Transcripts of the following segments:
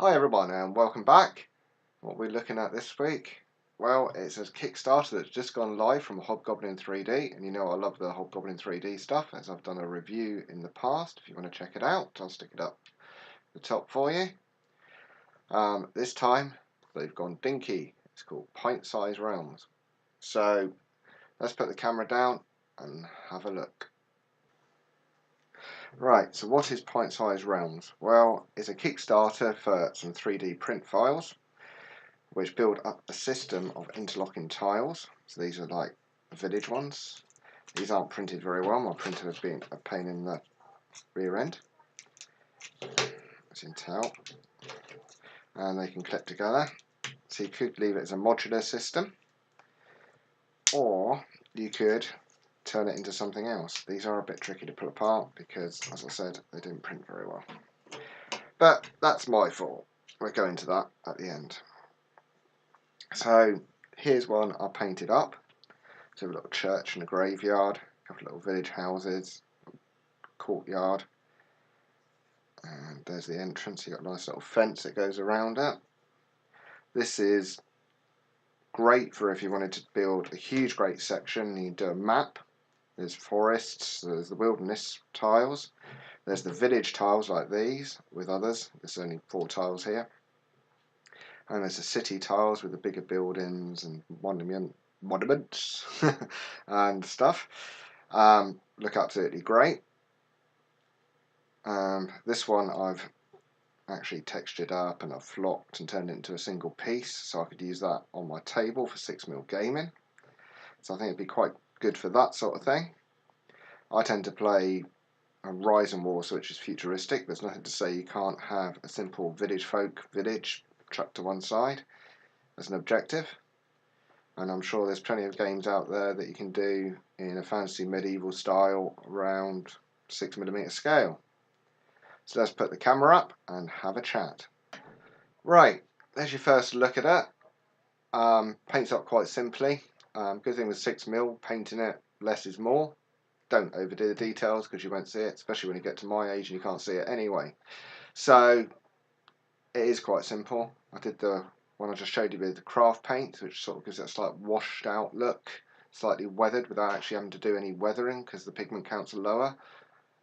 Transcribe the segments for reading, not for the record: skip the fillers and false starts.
Hi everyone and welcome back. What we're looking at this week? Well, it's a Kickstarter that's just gone live from Hobgoblin 3D, and you know I love the Hobgoblin 3D stuff, as I've done a review in the past. If you want to check it out, I'll stick it up the top for you. This time they've gone dinky. It's called Pint-Sized Realms. So let's put the camera down and have a look. Right, so what is Pint-Sized Realms? Well, it's a Kickstarter for some 3D print files, which build up a system of interlocking tiles. So these are like village ones. These aren't printed very well. My printer has been a pain in the rear end. It's in towel. And they can clip together. So you could leave it as a modular system, or you could turn it into something else. These are a bit tricky to pull apart because, as I said, they didn't print very well. But that's my fault. We'll go into that at the end. So here's one I painted up. So a little church and a graveyard, a couple of little village houses, courtyard, and there's the entrance. You've got a nice little fence that goes around it. This is great for if you wanted to build a huge great section. You do a map. There's forests, there's the wilderness tiles, there's the village tiles like these with others. There's only 4 tiles here. And there's the city tiles with the bigger buildings and monuments and stuff. Look absolutely great. This one I've actually textured up and I've flocked and turned it into a single piece, so I could use that on my table for 6mm gaming. So I think it'd be quite good for that sort of thing. I tend to play a Rise and Wars, which is futuristic. There's nothing to say you can't have a simple village chucked to one side as an objective. And I'm sure there's plenty of games out there that you can do in a fancy medieval style around 6mm scale. So let's put the camera up and have a chat. Right, there's your first look at it. Paints up quite simply. Good thing with 6mm, painting it less is more. Don't overdo the details because you won't see it, especially when you get to my age and you can't see it anyway. So it is quite simple. I did the one I just showed you with the craft paint, which sort of gives it a slight washed out look, slightly weathered without actually having to do any weathering because the pigment counts are lower.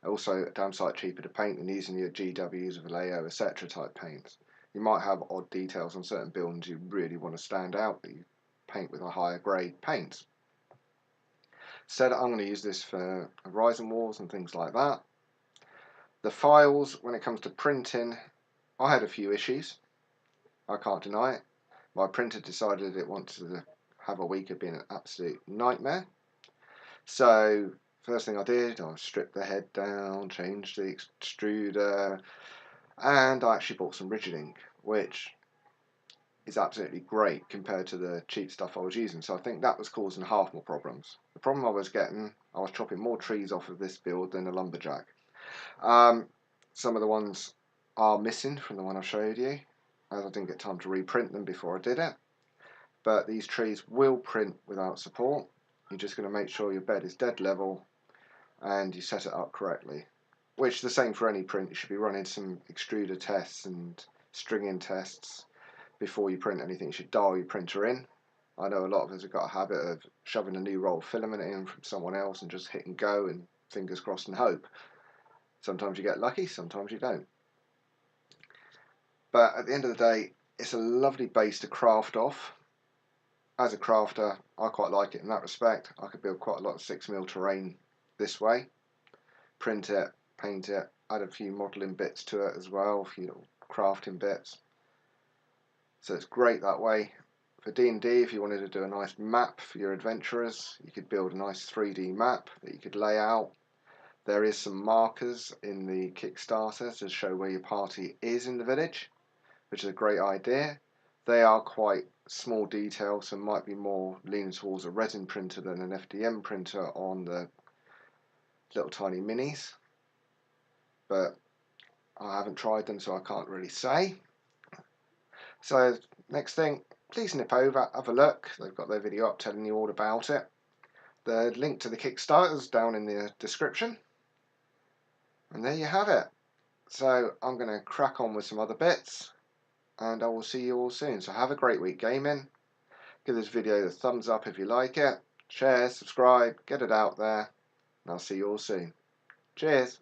Also, a damn sight cheaper to paint than using your GWs, Vallejo, etc. type paints. You might have odd details on certain buildings you really want to stand out, but you paint with a higher grade paint. So I'm going to use this for Horizon Wars and things like that. The files, when it comes to printing, I had a few issues. I can't deny it. My printer decided it wanted to have a week of being an absolute nightmare. So first thing I did, I stripped the head down, changed the extruder, and I actually bought some rigid ink, which is absolutely great compared to the cheap stuff I was using. So I think that was causing half my problems. The problem I was getting, I was chopping more trees off of this build than a lumberjack. Some of the ones are missing from the one I showed you, as I didn't get time to reprint them before I did it. But these trees will print without support. You're just going to make sure your bed is dead level and you set it up correctly. Which is the same for any print. You should be running some extruder tests and stringing tests before you print anything. You should dial your printer in. I know a lot of us have got a habit of shoving a new roll of filament in from someone else and just hit and go and fingers crossed and hope. Sometimes you get lucky, sometimes you don't. But at the end of the day, it's a lovely base to craft off. As a crafter, I quite like it in that respect. I could build quite a lot of 6mm terrain this way. Print it, paint it, add a few modelling bits to it as well, a few little crafting bits. So it's great that way. For D&D, if you wanted to do a nice map for your adventurers, you could build a nice 3D map that you could lay out. There is some markers in the Kickstarter to show where your party is in the village, which is a great idea. They are quite small details, so might be more leaning towards a resin printer than an FDM printer on the little tiny minis. But I haven't tried them, so I can't really say. So next thing, please nip over, have a look. They've got their video up telling you all about it. The link to the Kickstarter is down in the description. And there you have it. So I'm going to crack on with some other bits. and I will see you all soon. So have a great week gaming. Give this video a thumbs up if you like it. Share, subscribe, get it out there, and I'll see you all soon. Cheers.